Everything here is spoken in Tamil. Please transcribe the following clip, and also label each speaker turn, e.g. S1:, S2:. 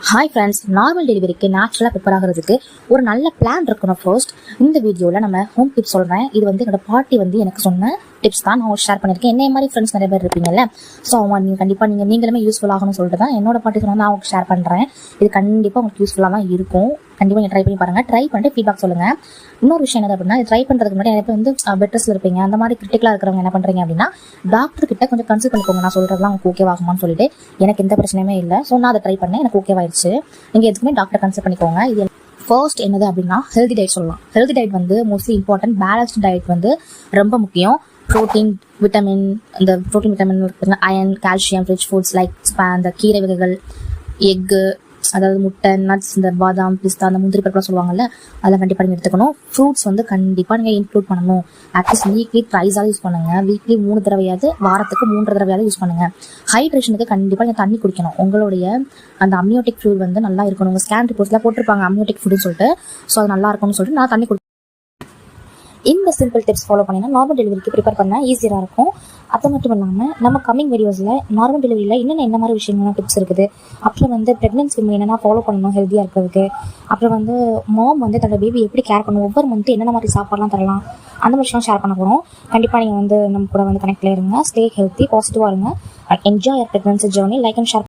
S1: ஹாய் ஃப்ரெண்ட்ஸ், நார்மல் டெலிவரிக்கு நேச்சுரலாக ப்ரிப்பேர் ஆகிறதுக்கு ஒரு நல்ல பிளான் இருக்கணும். ஃபர்ஸ்ட் இந்த வீடியோவில் நம்ம ஹோம் டிப்ஸ் சொல்கிறேன். இது வந்து என்னோட பாட்டி வந்து எனக்கு சொன்ன டிப்ஸ் தான் நான் ஷேர் பண்ணியிருக்கேன். என்ன மாதிரி ஃப்ரெண்ட்ஸ் நிறைய பேர் இருப்பீங்கல்ல, ஸோ அவங்க நீங்கள் கண்டிப்பாக நீங்களுமே யூஸ்ஃபுல் ஆகணும்னு சொல்லிட்டு தான் என்னோட பாட்டி சொன்னால் நான் உங்களுக்கு ஷேர் பண்ணுறேன். இது கண்டிப்பாக உங்களுக்கு யூஸ்ஃபுல்லாக தான் இருக்கும். கண்டிப்பாக நீங்கள் ட்ரை பண்ணி பாருங்கள். ட்ரை பண்ணிட்டு ஃபீட்பேக் சொல்லுங்கள். இன்னொரு விஷயம் என்ன அப்படின்னா, ட்ரை பண்ணுறதுக்கு முன்னாடி நிறைய பேர் வந்து பெட் ரெஸ்ட்டில் இருப்பீங்க. அந்த மாதிரி கிரிட்டிக்கலாக இருக்கிறவங்க என்ன பண்ணுறீங்க அப்படின்னா, டாக்டர் கிட்ட கொஞ்சம் கன்சல்ட் பண்ணிக்கோங்க. நான் சொல்கிறதுலாம் உங்களுக்கு ஓகேவாகுமான்னு சொல்லிட்டு. எனக்கு எந்த பிரச்சனையுமே இல்லை. ஸோ நான் அதை ட்ரை பண்ணேன், எனக்கு ஓகேவாயிடுச்சு. நீங்கள் எதுக்குமே டாக்டர் கன்சல்ட் பண்ணிக்கோங்க. இது ஃபர்ஸ்ட் என்னது அப்படின்னா, ஹெல்தி டயட் சொல்லலாம். ஹெல்தி டயட் வந்து மோஸ்ட்லி இம்பார்ட்டன்ட். பேலன்ஸ்டு டயட் வந்து ரொம்ப முக்கியம். ப்ரோட்டீன், விட்டமின், இந்த ப்ரோட்டீன் விட்டமின் இருக்குங்க, iron, calcium, rich foods like அந்த கீரை வகைகள், எக்கு, அதாவது முட்டை, நட்ஸ், இந்த பாதாம், பிஸ்தா, அந்த முந்திரி பருப்புலாம் சொல்லுவாங்கல்ல, அதெல்லாம் கண்டிப்பாக நீங்கள் எடுத்துக்கணும். ஃப்ரூட்ஸ் வந்து கண்டிப்பாக நீங்கள் இன்க்ளூட் பண்ணணும். அட்லீஸ்ட் வீக்லி த்ரைஸாவது யூஸ் பண்ணுங்கள். வீக்லி 3 தடவையாவது, வாரத்துக்கு 3 தடவையாவது யூஸ் பண்ணுங்கள். ஹைட்ரேஷனுக்கு கண்டிப்பாக நீங்கள் தண்ணி குடிக்கணும். உங்களுடைய அந்த அம்னியோட்டிக் ஃப்ளூயிட் வந்து நல்லா இருக்கணும். உங்கள் ஸ்கேன் ரிப்போர்ட்ஸ்லாம் போட்டிருப்பாங்க அம்னியோட்டிக் ஃபுட்னு சொல்லிட்டு. ஸோ அது நல்லா இருக்கும்னு சொல்லிட்டு நான் தண்ணி இந்த சிம்பிள் டிப்ஸ் ஃபாலோ பண்ணிங்கன்னா நார்மல் டெலிவரிக்கு ப்ரிப்பேர் பண்ண ஈஸியாக இருக்கும். அது மட்டும் இல்லாமல் நம்ம கம்மிங் வீடியோஸில் நார்மல் டெலிவரியில் என்ன மாதிரி விஷயங்கள்லாம் டிப்ஸ் இருக்குது, அப்புறம் வந்து ப்ரெக்னென்சி என்னென்ன ஃபாலோ பண்ணணும் ஹெல்த்தியாக இருக்கிறதுக்கு, அப்புறம் வந்து மாம் வந்து தன்னோட பேபி எப்படி கேர் பண்ணணும், ஒவ்வொரு மந்த்து என்னென்ன மாதிரி சாப்பாடுலாம் தரலாம், அந்த விஷயம் ஷேர் பண்ண போகிறோம். கண்டிப்பாக நீங்கள் வந்து நம்ம கூட வந்து கனெக்டில் இருங்க. ஸ்டே ஹெல்த்தி, பாசிட்டிவாக இருங்க. Enjoy your pregnancy journey. Like and share